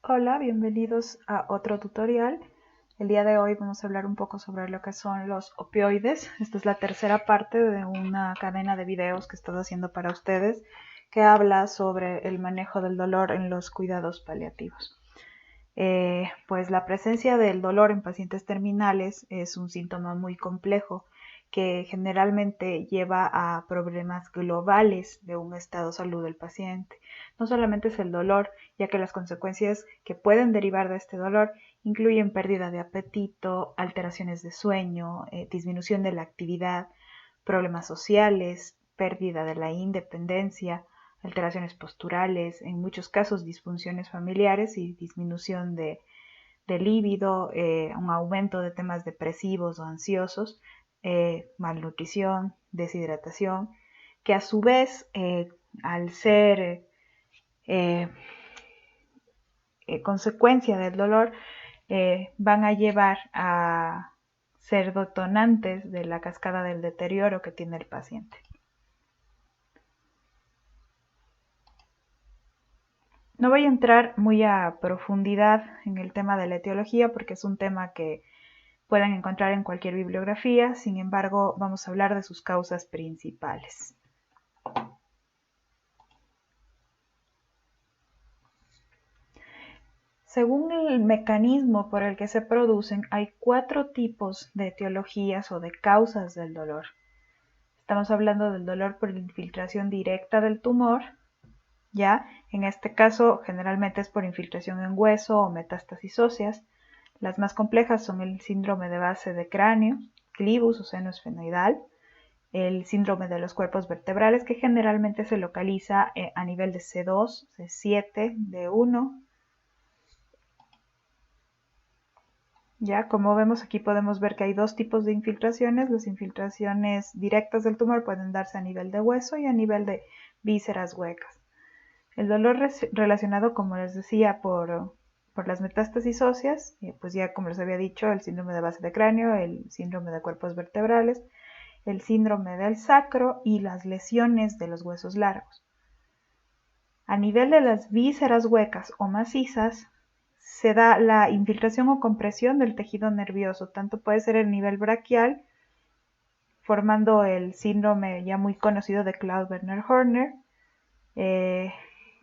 Hola, bienvenidos a otro tutorial. El día de hoy vamos a hablar un poco sobre lo que son los opioides. Esta es la tercera parte de una cadena de videos que he estado haciendo para ustedes que habla sobre el manejo del dolor en los cuidados paliativos. Pues la presencia del dolor en pacientes terminales es un síntoma muy complejo que generalmente lleva a problemas globales de un estado de salud del paciente. No solamente es el dolor, ya que las consecuencias que pueden derivar de este dolor incluyen pérdida de apetito, alteraciones de sueño, disminución de la actividad, problemas sociales, pérdida de la independencia, alteraciones posturales, en muchos casos disfunciones familiares y disminución de líbido, un aumento de temas depresivos o ansiosos, malnutrición, deshidratación, que a su vez, al ser consecuencia del dolor, van a llevar a ser detonantes de la cascada del deterioro que tiene el paciente. No voy a entrar muy a profundidad en el tema de la etiología porque es un tema que pueden encontrar en cualquier bibliografía, sin embargo vamos a hablar de sus causas principales. Según el mecanismo por el que se producen, hay 4 tipos de etiologías o de causas del dolor. Estamos hablando del dolor por infiltración directa del tumor, ¿ya? En este caso generalmente es por infiltración en hueso o metástasis óseas. Las más complejas son el síndrome de base de cráneo, clivus o seno esfenoidal, el síndrome de los cuerpos vertebrales, que generalmente se localiza a nivel de C2, C7, D1. Ya, como vemos aquí podemos ver que hay dos tipos de infiltraciones. Las infiltraciones directas del tumor pueden darse a nivel de hueso y a nivel de vísceras huecas. El dolor relacionado, como les decía, por las metástasis óseas, pues ya como les había dicho, el síndrome de base de cráneo, el síndrome de cuerpos vertebrales, el síndrome del sacro y las lesiones de los huesos largos. A nivel de las vísceras huecas o macizas, se da la infiltración o compresión del tejido nervioso, tanto puede ser el nivel braquial, formando el síndrome ya muy conocido de Claude-Werner-Horner,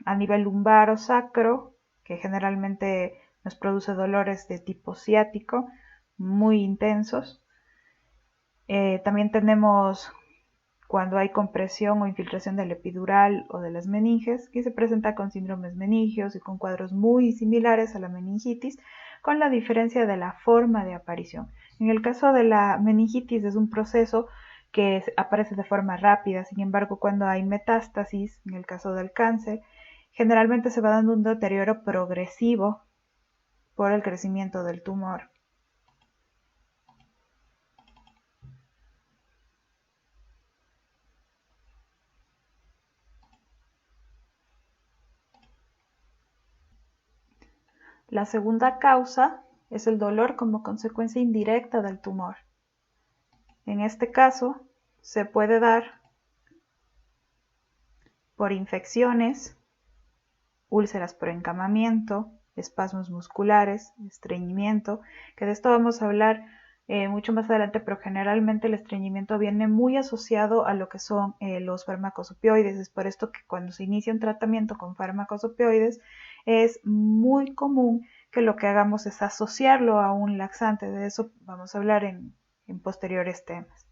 a nivel lumbar o sacro, que generalmente nos produce dolores de tipo ciático muy intensos. También tenemos cuando hay compresión o infiltración del epidural o de las meninges, que se presenta con síndromes meningios y con cuadros muy similares a la meningitis, con la diferencia de la forma de aparición. En el caso de la meningitis es un proceso que aparece de forma rápida, sin embargo cuando hay metástasis, en el caso del cáncer, generalmente se va dando un deterioro progresivo por el crecimiento del tumor. La segunda causa es el dolor como consecuencia indirecta del tumor. En este caso, se puede dar por infecciones, úlceras por encamamiento, espasmos musculares, estreñimiento, que de esto vamos a hablar mucho más adelante, pero generalmente el estreñimiento viene muy asociado a lo que son los fármacos opioides. Es por esto que cuando se inicia un tratamiento con fármacos opioides es muy común que lo que hagamos es asociarlo a un laxante. De eso vamos a hablar en posteriores temas.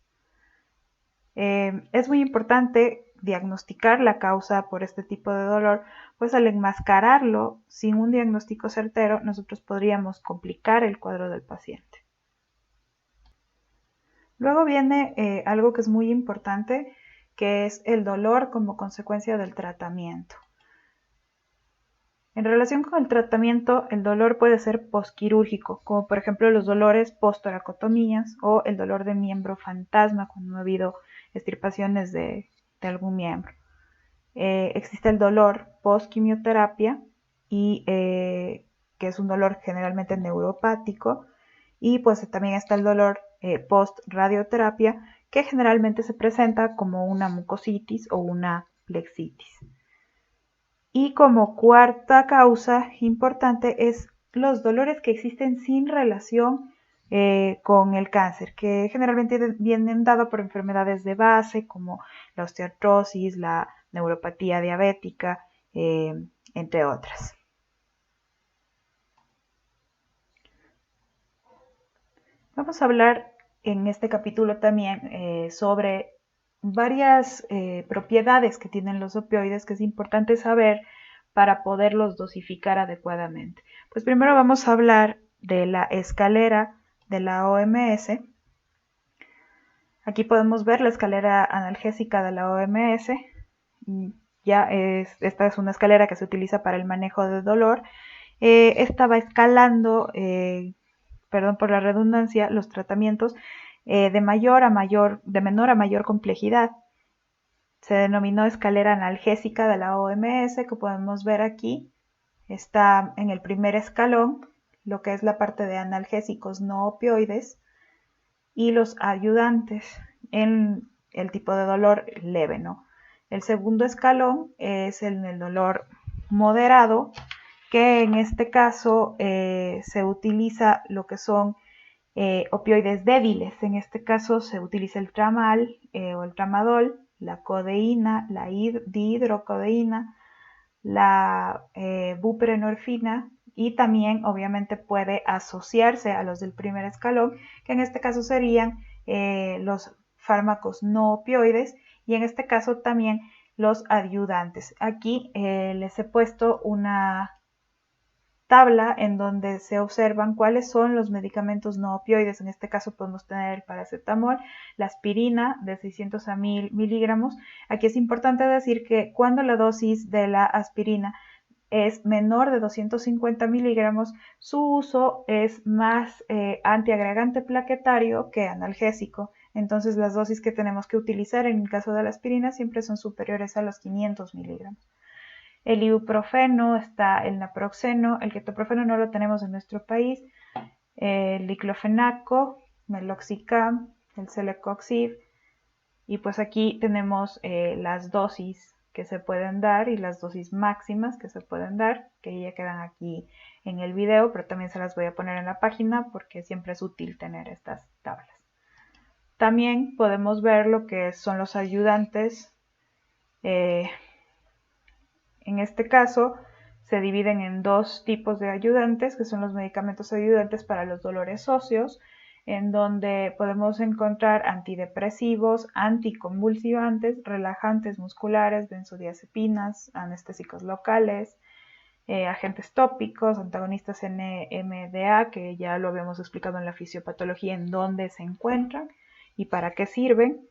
Es muy importante diagnosticar la causa por este tipo de dolor, pues al enmascararlo sin un diagnóstico certero, nosotros podríamos complicar el cuadro del paciente. Luego viene algo que es muy importante, que es el dolor como consecuencia del tratamiento. En relación con el tratamiento, el dolor puede ser posquirúrgico, como por ejemplo los dolores post-toracotomías o el dolor de miembro fantasma cuando no ha habido extirpaciones de algún miembro. Existe el dolor post-quimioterapia, y que es un dolor generalmente neuropático, y pues también está el dolor post-radioterapia, que generalmente se presenta como una mucositis o una plexitis. Y como cuarta causa importante es los dolores que existen sin relación con el cáncer, que generalmente vienen dados por enfermedades de base como la osteoartrosis, la neuropatía diabética, entre otras. Vamos a hablar en este capítulo también sobre varias propiedades que tienen los opioides que es importante saber para poderlos dosificar adecuadamente. Pues primero vamos a hablar de la escalera de la OMS. Aquí podemos ver la escalera analgésica de la OMS. Esta es una escalera que se utiliza para el manejo de dolor. Esta va escalando, perdón por la redundancia, los tratamientos de menor a mayor complejidad. Se denominó escalera analgésica de la OMS, que podemos ver aquí. Está en el primer escalón, lo que es la parte de analgésicos no opioides y los ayudantes en el tipo de dolor leve, ¿no? El segundo escalón es el dolor moderado, que en este caso se utiliza lo que son opioides débiles. En este caso se utiliza el tramal o el tramadol, la codeína, la dihidrocodeína, la buprenorfina, y también obviamente puede asociarse a los del primer escalón, que en este caso serían los fármacos no opioides y en este caso también los ayudantes. Aquí les he puesto una tabla en donde se observan cuáles son los medicamentos no opioides. En este caso podemos tener el paracetamol, la aspirina de 600 a 1000 miligramos. Aquí es importante decir que cuando la dosis de la aspirina es menor de 250 miligramos, su uso es más antiagregante plaquetario que analgésico. Entonces las dosis que tenemos que utilizar en el caso de la aspirina siempre son superiores a los 500 miligramos. El ibuprofeno, está el naproxeno, el ketoprofeno no lo tenemos en nuestro país, el diclofenaco, meloxicam, el celecoxib, y pues aquí tenemos las dosis que se pueden dar y las dosis máximas que se pueden dar, que ya quedan aquí en el video, pero también se las voy a poner en la página porque siempre es útil tener estas tablas. También podemos ver lo que son los ayudantes. En este caso se dividen en dos tipos de ayudantes, que son los medicamentos ayudantes para los dolores óseos, en donde podemos encontrar antidepresivos, anticonvulsivantes, relajantes musculares, benzodiazepinas, anestésicos locales, agentes tópicos, antagonistas NMDA, que ya lo habíamos explicado en la fisiopatología en dónde se encuentran y para qué sirven.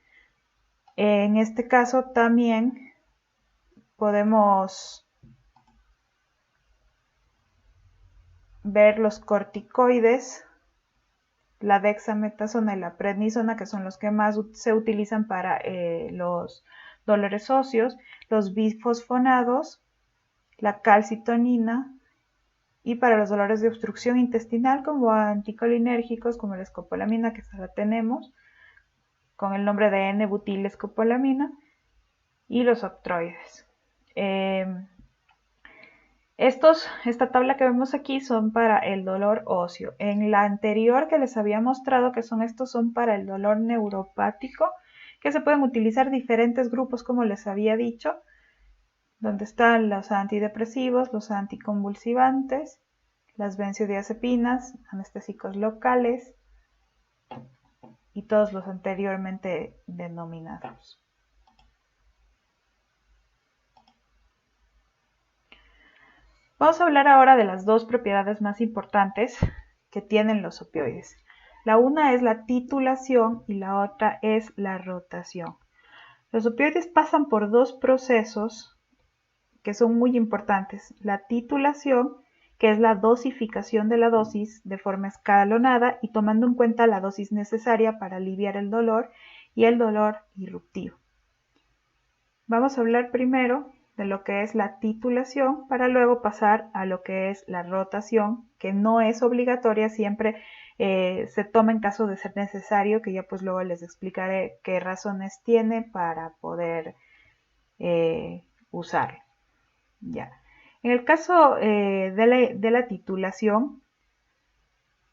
En este caso también podemos ver los corticoides, la dexametasona y la prednisona, que son los que más se utilizan para los dolores óseos, los bifosfonados, la calcitonina, y para los dolores de obstrucción intestinal como anticolinérgicos como la escopolamina, que ya la tenemos con el nombre de N-butilescopolamina, y los octroides. Esta tabla que vemos aquí son para el dolor óseo. En la anterior que les había mostrado que estos son para el dolor neuropático, que se pueden utilizar diferentes grupos como les había dicho, donde están los antidepresivos, los anticonvulsivantes, las benzodiazepinas, anestésicos locales y todos los anteriormente denominados. Vamos a hablar ahora de las dos propiedades más importantes que tienen los opioides. La una es la titulación y la otra es la rotación. Los opioides pasan por dos procesos que son muy importantes. La titulación, que es la dosificación de la dosis de forma escalonada y tomando en cuenta la dosis necesaria para aliviar el dolor y el dolor irruptivo. Vamos a hablar primero de lo que es la titulación para luego pasar a lo que es la rotación, que no es obligatoria, siempre se toma en caso de ser necesario, que ya pues luego les explicaré qué razones tiene para poder usarlo. Ya. En el caso de la titulación,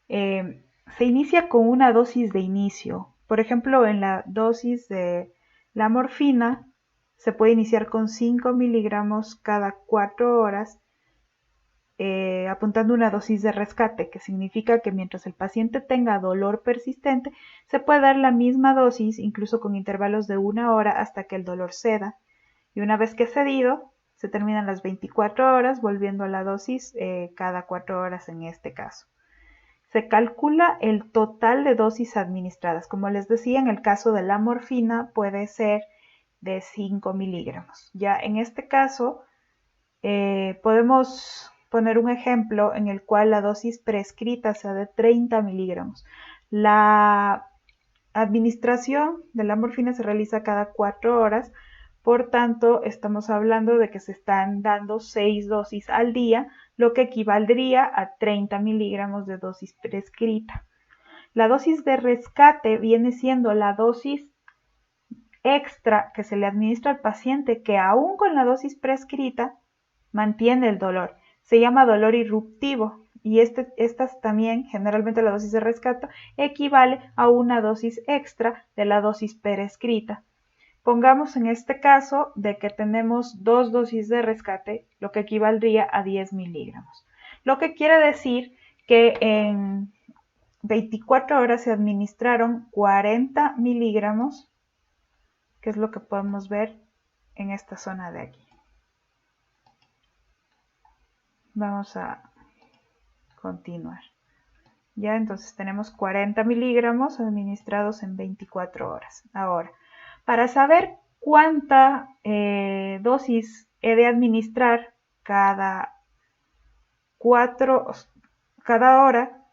se inicia con una dosis de inicio. Por ejemplo, en la dosis de la morfina se puede iniciar con 5 miligramos cada 4 horas, apuntando una dosis de rescate, que significa que mientras el paciente tenga dolor persistente, se puede dar la misma dosis, incluso con intervalos de 1 hora, hasta que el dolor ceda. Y una vez que ha cedido, se terminan las 24 horas, volviendo a la dosis cada 4 horas en este caso. Se calcula el total de dosis administradas. Como les decía, en el caso de la morfina puede ser de 5 miligramos. Ya en este caso podemos poner un ejemplo en el cual la dosis prescrita sea de 30 miligramos. La administración de la morfina se realiza cada 4 horas, por tanto estamos hablando de que se están dando 6 dosis al día, lo que equivaldría a 30 miligramos de dosis prescrita. La dosis de rescate viene siendo la dosis extra que se le administra al paciente, que aún con la dosis prescrita mantiene el dolor. Se llama dolor irruptivo y estas también, generalmente la dosis de rescate, equivale a una dosis extra de la dosis prescrita. Pongamos en este caso de que tenemos 2 dosis de rescate, lo que equivaldría a 10 miligramos. Lo que quiere decir que en 24 horas se administraron 40 miligramos, que es lo que podemos ver en esta zona de aquí. Vamos a continuar. Ya, entonces tenemos 40 miligramos administrados en 24 horas. Ahora, para saber cuánta dosis he de administrar cada hora,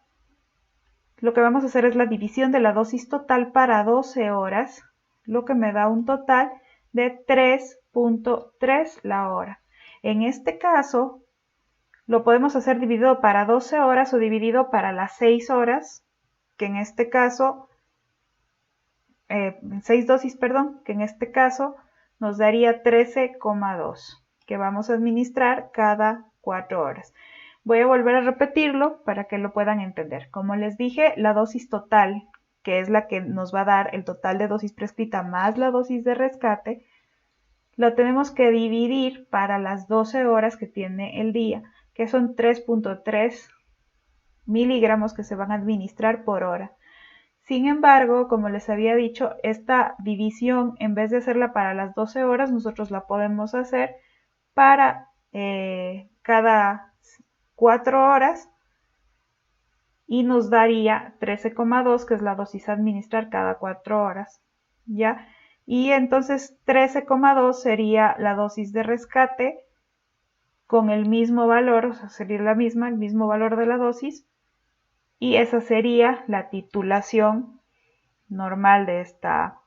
lo que vamos a hacer es la división de la dosis total para 12 horas, lo que me da un total de 3.3 la hora. En este caso, lo podemos hacer dividido para 12 horas o dividido para las 6 horas, que en este caso, 6 dosis, perdón, que en este caso nos daría 13,2, que vamos a administrar cada 4 horas. Voy a volver a repetirlo para que lo puedan entender. Como les dije, la dosis total, que es la que nos va a dar el total de dosis prescrita más la dosis de rescate, lo tenemos que dividir para las 12 horas que tiene el día, que son 3.3 miligramos que se van a administrar por hora. Sin embargo, como les había dicho, esta división, en vez de hacerla para las 12 horas, nosotros la podemos hacer para cada 4 horas y nos daría 13,2, que es la dosis a administrar cada 4 horas, ¿ya? Y entonces 13,2 sería la dosis de rescate con el mismo valor, o sea, sería la misma, el mismo valor de la dosis, y esa sería la titulación normal de esta.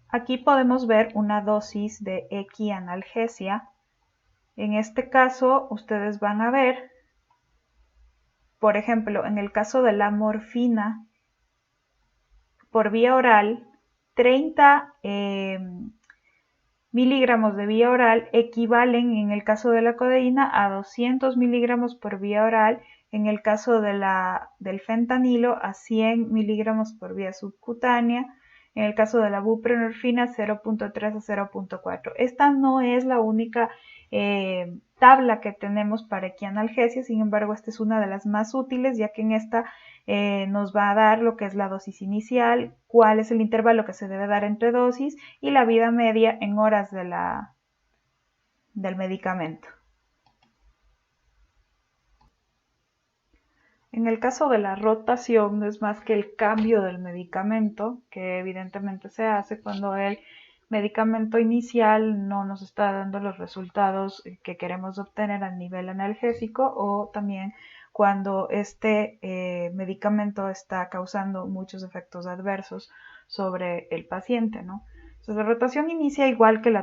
Aquí podemos ver una dosis de equianalgesia. En este caso, ustedes van a ver, por ejemplo, en el caso de la morfina, por vía oral, 30 miligramos de vía oral equivalen en el caso de la codeína a 200 miligramos por vía oral, en el caso del fentanilo a 100 miligramos por vía subcutánea, en el caso de la buprenorfina 0.3 a 0.4. Esta no es la única tabla que tenemos para equianalgesia, sin embargo esta es una de las más útiles, ya que en esta nos va a dar lo que es la dosis inicial, cuál es el intervalo que se debe dar entre dosis y la vida media en horas del medicamento. En el caso de la rotación no es más que el cambio del medicamento, que evidentemente se hace cuando el medicamento inicial no nos está dando los resultados que queremos obtener a nivel analgésico, o también cuando este medicamento está causando muchos efectos adversos sobre el paciente, ¿no? Entonces, la rotación inicia igual que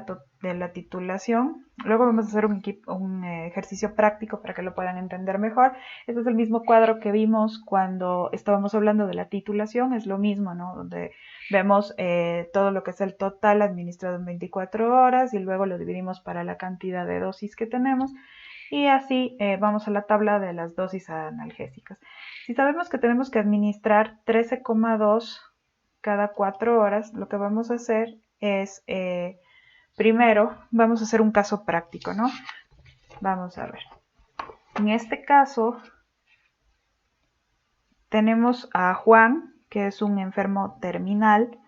de la titulación. Luego vamos a hacer un ejercicio práctico para que lo puedan entender mejor. Este es el mismo cuadro que vimos cuando estábamos hablando de la titulación, es lo mismo, ¿no? Donde vemos todo lo que es el total administrado en 24 horas y luego lo dividimos para la cantidad de dosis que tenemos y así vamos a la tabla de las dosis analgésicas. Si sabemos que tenemos que administrar 13,2 cada 4 horas, lo que vamos a hacer es, primero, vamos a hacer un caso práctico, ¿no? Vamos a ver. En este caso, tenemos a Juan, que es un enfermo terminal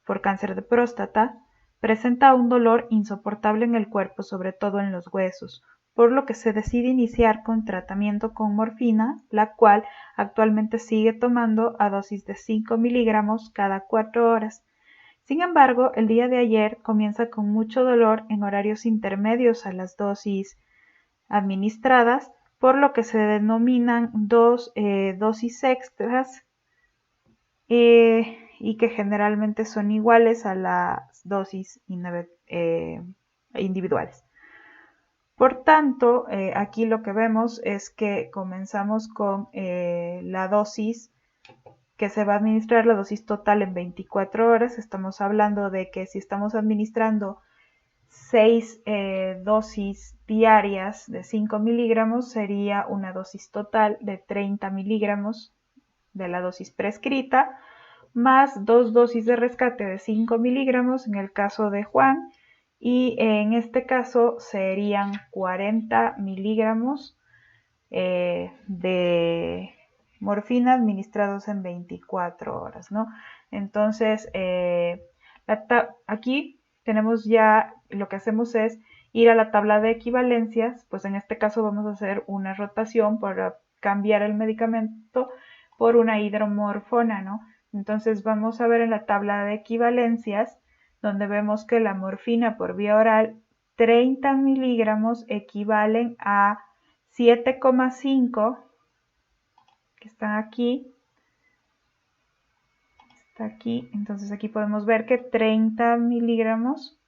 por cáncer de próstata. Presenta un dolor insoportable en el cuerpo, sobre todo en los huesos, por lo que se decide iniciar con tratamiento con morfina, la cual actualmente sigue tomando a dosis de 5 miligramos cada 4 horas. Sin embargo, el día de ayer comienza con mucho dolor en horarios intermedios a las dosis administradas, por lo que se denominan dos dosis extras y que generalmente son iguales a las dosis individuales. Por tanto, aquí lo que vemos es que comenzamos con la dosis que se va a administrar, la dosis total en 24 horas. Estamos hablando de que si estamos administrando 6 dosis diarias de 5 miligramos, sería una dosis total de 30 miligramos de la dosis prescrita, más 2 dosis de rescate de 5 miligramos en el caso de Juan, y en este caso serían 40 miligramos de morfina administrados en 24 horas, ¿no? Entonces, aquí tenemos ya, lo que hacemos es ir a la tabla de equivalencias, pues en este caso vamos a hacer una rotación para cambiar el medicamento por una hidromorfona, ¿no? Entonces vamos a ver en la tabla de equivalencias, donde vemos que la morfina por vía oral, 30 miligramos equivalen a 7,5, que están aquí, está aquí, entonces aquí podemos ver que 30 miligramos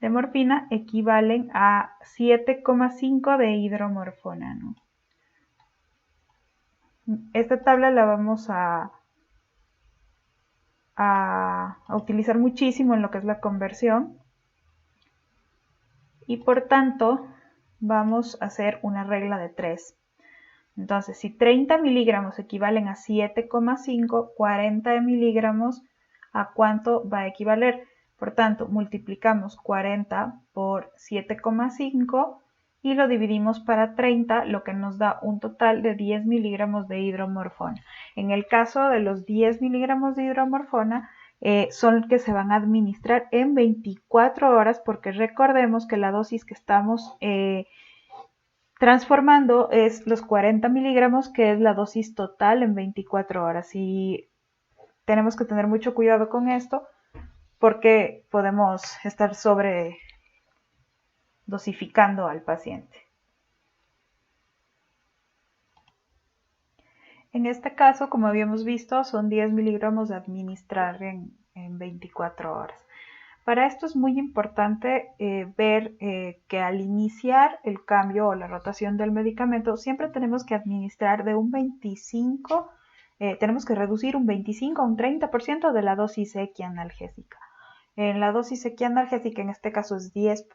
de morfina equivalen a 7,5 de hidromorfona, ¿no? Esta tabla la vamos a utilizar muchísimo en lo que es la conversión y por tanto vamos a hacer una regla de 3. Entonces, si 30 miligramos equivalen a 7,5, 40 miligramos, ¿a cuánto va a equivaler? Por tanto, multiplicamos 40 por 7,5 y lo dividimos para 30, lo que nos da un total de 10 miligramos de hidromorfona. En el caso de los 10 miligramos de hidromorfona, son que se van a administrar en 24 horas, porque recordemos que la dosis que estamos transformando es los 40 miligramos, que es la dosis total en 24 horas. Y tenemos que tener mucho cuidado con esto porque podemos estar sobre dosificando al paciente. En este caso, como habíamos visto, son 10 miligramos de administrar en 24 horas. Para esto es muy importante ver que al iniciar el cambio o la rotación del medicamento, siempre tenemos que administrar de un 25, tenemos que reducir un 25 a un 30% de la dosis equianalgésica. En la dosis equianalgésica, en este caso es 10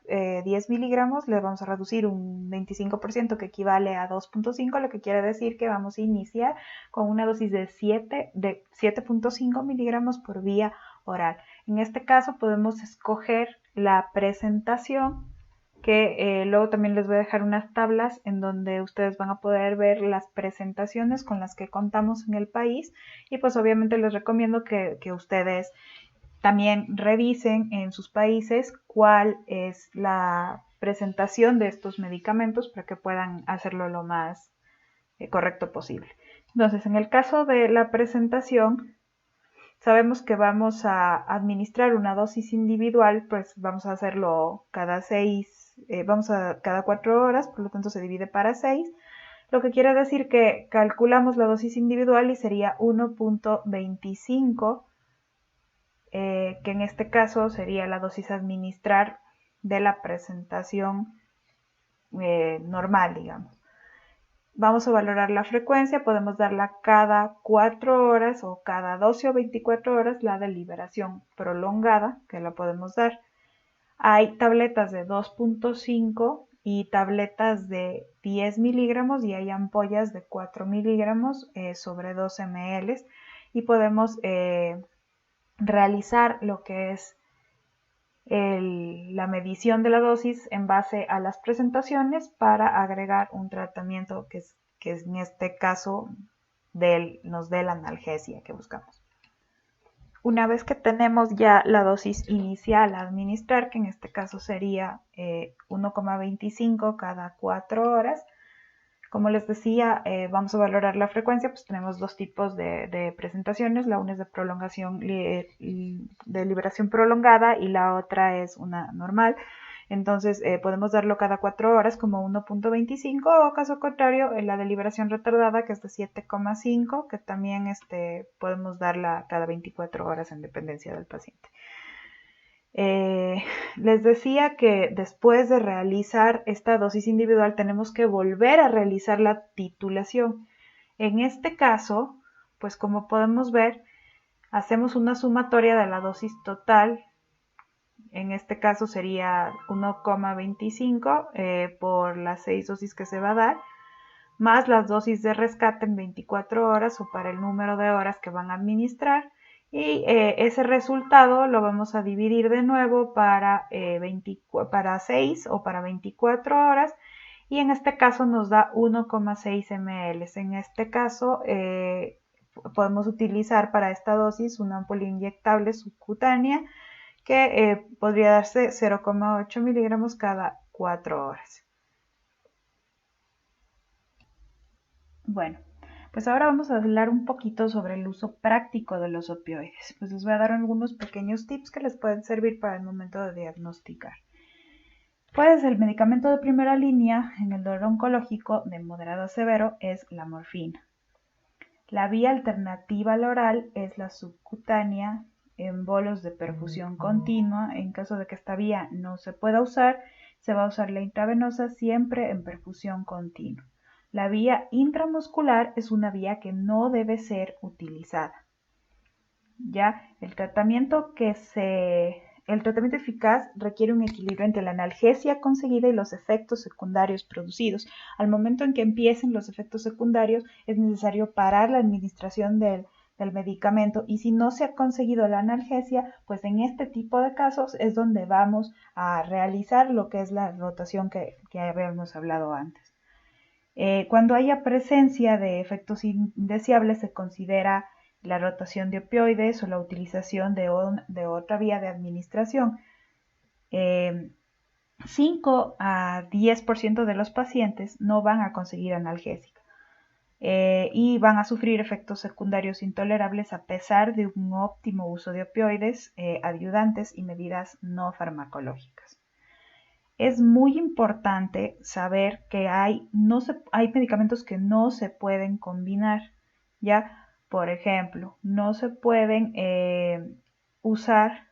miligramos, le vamos a reducir un 25% que equivale a 2,5, lo que quiere decir que vamos a iniciar con una dosis de 7,5 miligramos por vía oral. En este caso podemos escoger la presentación, que luego también les voy a dejar unas tablas en donde ustedes van a poder ver las presentaciones con las que contamos en el país, y pues obviamente les recomiendo que ustedes también revisen en sus países cuál es la presentación de estos medicamentos para que puedan hacerlo lo más correcto posible. Entonces, en el caso de la presentación, sabemos que vamos a administrar una dosis individual, pues vamos a hacerlo cada cada 4 horas, por lo tanto se divide para 6, lo que quiere decir que calculamos la dosis individual y sería 1,25, que en este caso sería la dosis a administrar de la presentación normal, digamos. Vamos a valorar la frecuencia, podemos darla cada 4 horas o cada 12 o 24 horas, la de liberación prolongada, que la podemos dar. Hay tabletas de 2.5 y tabletas de 10 miligramos y hay ampollas de 4 miligramos sobre 2 ml y podemos realizar lo que es la medición de la dosis en base a las presentaciones para agregar un tratamiento que en este caso nos dé la analgesia que buscamos. Una vez que tenemos ya la dosis inicial a administrar, que en este caso sería 1,25 cada 4 horas, como les decía, vamos a valorar la frecuencia, pues tenemos dos tipos de presentaciones, la una es de prolongación, de liberación prolongada y la otra es una normal. Entonces podemos darlo cada 4 horas como 1.25 o caso contrario la de liberación retardada que es de 7,5 que también podemos darla cada 24 horas en dependencia del paciente. Les decía que después de realizar esta dosis individual tenemos que volver a realizar la titulación. En este caso, pues como podemos ver, hacemos una sumatoria de la dosis total. En este caso sería 1,25 por las 6 dosis que se va a dar, más las dosis de rescate en 24 horas o para el número de horas que van a administrar. Y ese resultado lo vamos a dividir de nuevo para 6 o para 24 horas y en este caso nos da 1,6 ml. En este caso podemos utilizar para esta dosis una ampolla inyectable subcutánea que podría darse 0,8 miligramos cada 4 horas. Bueno, pues ahora vamos a hablar un poquito sobre el uso práctico de los opioides. Pues les voy a dar algunos pequeños tips que les pueden servir para el momento de diagnosticar. Pues el medicamento de primera línea en el dolor oncológico de moderado a severo es la morfina. La vía alternativa al oral es la subcutánea en bolos de perfusión continua. En caso de que esta vía no se pueda usar, se va a usar la intravenosa siempre en perfusión continua. La vía intramuscular es una vía que no debe ser utilizada. Ya el tratamiento eficaz requiere un equilibrio entre la analgesia conseguida y los efectos secundarios producidos. Al momento en que empiecen los efectos secundarios, es necesario parar la administración del medicamento y si no se ha conseguido la analgesia, pues en este tipo de casos es donde vamos a realizar lo que es la rotación que habíamos hablado antes. Cuando haya presencia de efectos indeseables se considera la rotación de opioides o la utilización de otra vía de administración. 5 a 10% de los pacientes no van a conseguir analgésica y van a sufrir efectos secundarios intolerables a pesar de un óptimo uso de opioides, ayudantes y medidas no farmacológicas. Es muy importante saber que hay medicamentos que no se pueden combinar, ¿ya? Por ejemplo, no se pueden usar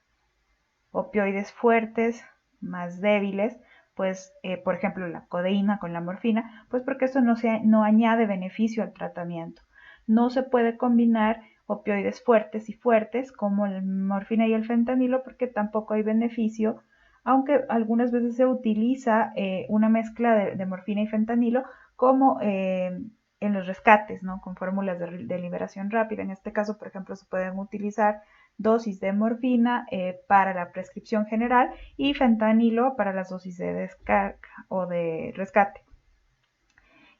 opioides fuertes más débiles, pues por ejemplo la codeína con la morfina, pues porque esto no añade beneficio al tratamiento. No se puede combinar opioides fuertes y fuertes como la morfina y el fentanilo porque tampoco hay beneficio, aunque algunas veces se utiliza una mezcla de morfina y fentanilo como en los rescates, ¿no? Con fórmulas de liberación rápida. En este caso, por ejemplo, se pueden utilizar dosis de morfina para la prescripción general y fentanilo para las dosis de descarga o de rescate.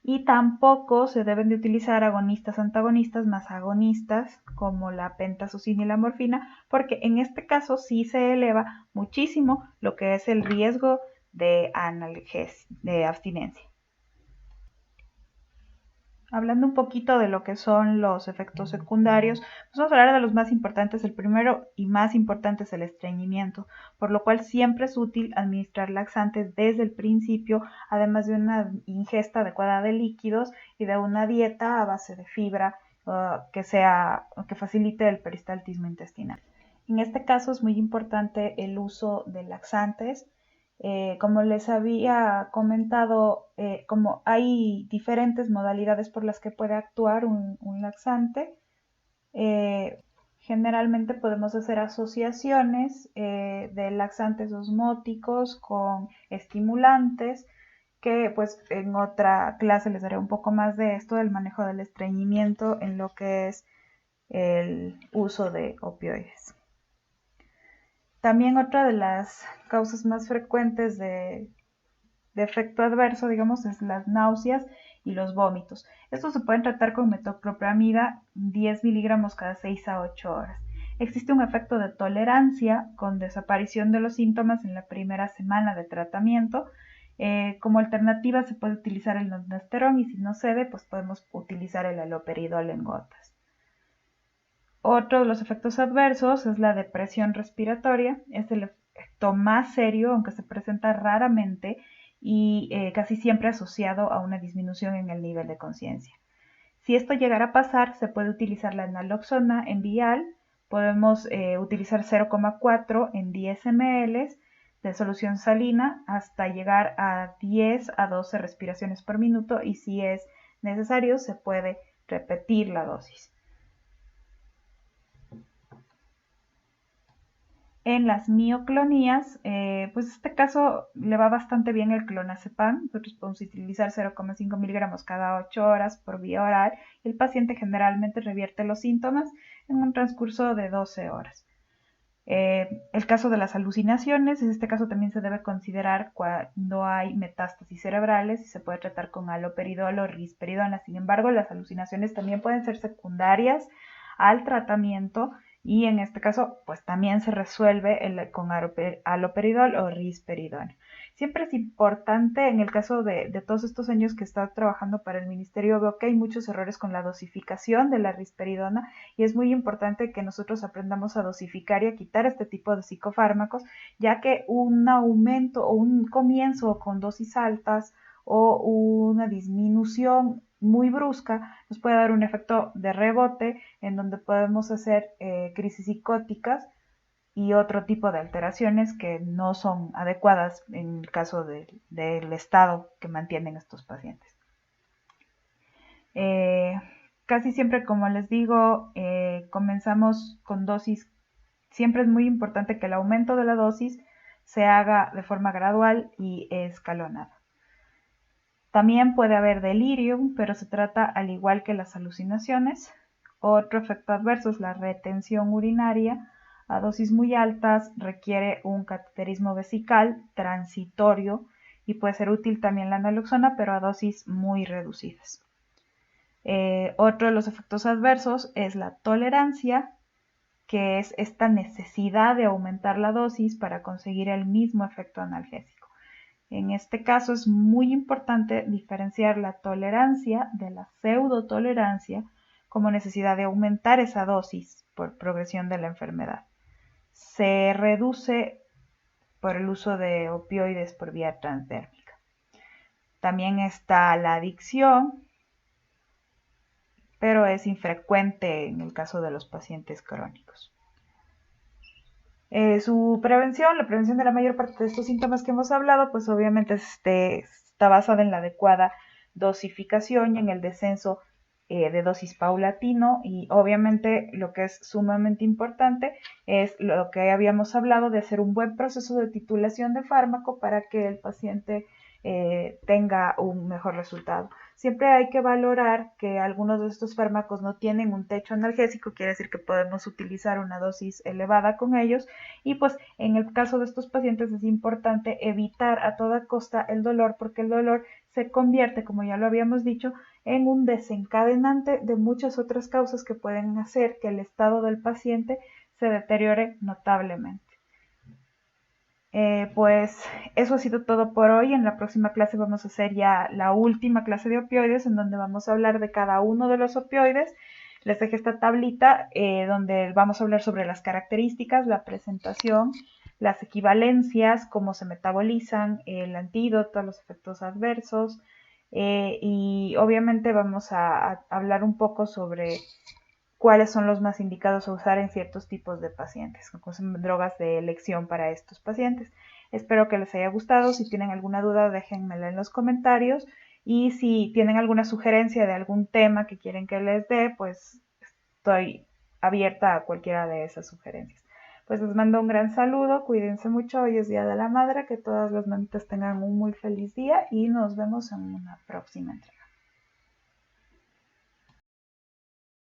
Y tampoco se deben de utilizar agonistas antagonistas más agonistas como la pentazocina y la morfina, porque en este caso sí se eleva muchísimo lo que es el riesgo de abstinencia. Hablando un poquito de lo que son los efectos secundarios, pues vamos a hablar de los más importantes. El primero y más importante es el estreñimiento, por lo cual siempre es útil administrar laxantes desde el principio, además de una ingesta adecuada de líquidos y de una dieta a base de fibra que facilite el peristaltismo intestinal. En este caso es muy importante el uso de laxantes Como les había comentado, como hay diferentes modalidades por las que puede actuar un laxante, generalmente podemos hacer asociaciones de laxantes osmóticos con estimulantes, que pues en otra clase les daré un poco más de esto, del manejo del estreñimiento en lo que es el uso de opioides. También otra de las causas más frecuentes de efecto adverso, digamos, es las náuseas y los vómitos. Estos se pueden tratar con metoclopramida 10 miligramos cada 6 a 8 horas. Existe un efecto de tolerancia con desaparición de los síntomas en la primera semana de tratamiento. Como alternativa se puede utilizar el ondansetron y si no cede, pues podemos utilizar el haloperidol en gotas. Otro de los efectos adversos es la depresión respiratoria. Es el efecto más serio, aunque se presenta raramente y casi siempre asociado a una disminución en el nivel de conciencia. Si esto llegara a pasar, se puede utilizar la naloxona en vial. Podemos utilizar 0,4 en 10 ml de solución salina hasta llegar a 10 a 12 respiraciones por minuto y si es necesario se puede repetir la dosis. En las mioclonías, pues en este caso le va bastante bien el clonazepam. Nosotros podemos utilizar 0,5 miligramos cada 8 horas por vía oral. El paciente generalmente revierte los síntomas en un transcurso de 12 horas. El caso de las alucinaciones, en este caso también se debe considerar cuando hay metástasis cerebrales y se puede tratar con haloperidol o risperidona. Sin embargo, las alucinaciones también pueden ser secundarias al tratamiento y en este caso pues también se resuelve con haloperidol o risperidona. Siempre es importante, en el caso de todos estos años que he estado trabajando para el ministerio, veo que hay muchos errores con la dosificación de la risperidona y es muy importante que nosotros aprendamos a dosificar y a quitar este tipo de psicofármacos, ya que un aumento o un comienzo con dosis altas o una disminución muy brusca nos puede dar un efecto de rebote en donde podemos hacer crisis psicóticas y otro tipo de alteraciones que no son adecuadas en el caso del estado que mantienen estos pacientes. Casi siempre, como les digo, comenzamos con dosis. Siempre es muy importante que el aumento de la dosis se haga de forma gradual y escalonada. También puede haber delirium, pero se trata al igual que las alucinaciones. Otro efecto adverso es la retención urinaria. A dosis muy altas requiere un cateterismo vesical transitorio y puede ser útil también la naloxona, pero a dosis muy reducidas. Otro de los efectos adversos es la tolerancia, que es esta necesidad de aumentar la dosis para conseguir el mismo efecto analgésico. En este caso es muy importante diferenciar la tolerancia de la pseudotolerancia como necesidad de aumentar esa dosis por progresión de la enfermedad. Se reduce por el uso de opioides por vía transdérmica. También está la adicción, pero es infrecuente en el caso de los pacientes crónicos. Su prevención, la prevención de la mayor parte de estos síntomas que hemos hablado, pues obviamente está basada en la adecuada dosificación y en el descenso de dosis paulatino y obviamente lo que es sumamente importante es lo que habíamos hablado de hacer un buen proceso de titulación de fármaco para que el paciente tenga un mejor resultado. Siempre hay que valorar que algunos de estos fármacos no tienen un techo analgésico, quiere decir que podemos utilizar una dosis elevada con ellos y pues en el caso de estos pacientes es importante evitar a toda costa el dolor porque el dolor se convierte, como ya lo habíamos dicho, en un desencadenante de muchas otras causas que pueden hacer que el estado del paciente se deteriore notablemente. Pues eso ha sido todo por hoy. En la próxima clase vamos a hacer ya la última clase de opioides en donde vamos a hablar de cada uno de los opioides. Les dejé esta tablita donde vamos a hablar sobre las características, la presentación, las equivalencias, cómo se metabolizan, el antídoto, los efectos adversos y obviamente vamos a hablar un poco sobre cuáles son los más indicados a usar en ciertos tipos de pacientes, con drogas de elección para estos pacientes. Espero que les haya gustado. Si tienen alguna duda, déjenmela en los comentarios. Y si tienen alguna sugerencia de algún tema que quieren que les dé, pues estoy abierta a cualquiera de esas sugerencias. Pues les mando un gran saludo, cuídense mucho, hoy es Día de la Madre, que todas las mamitas tengan un muy feliz día y nos vemos en una próxima entrega.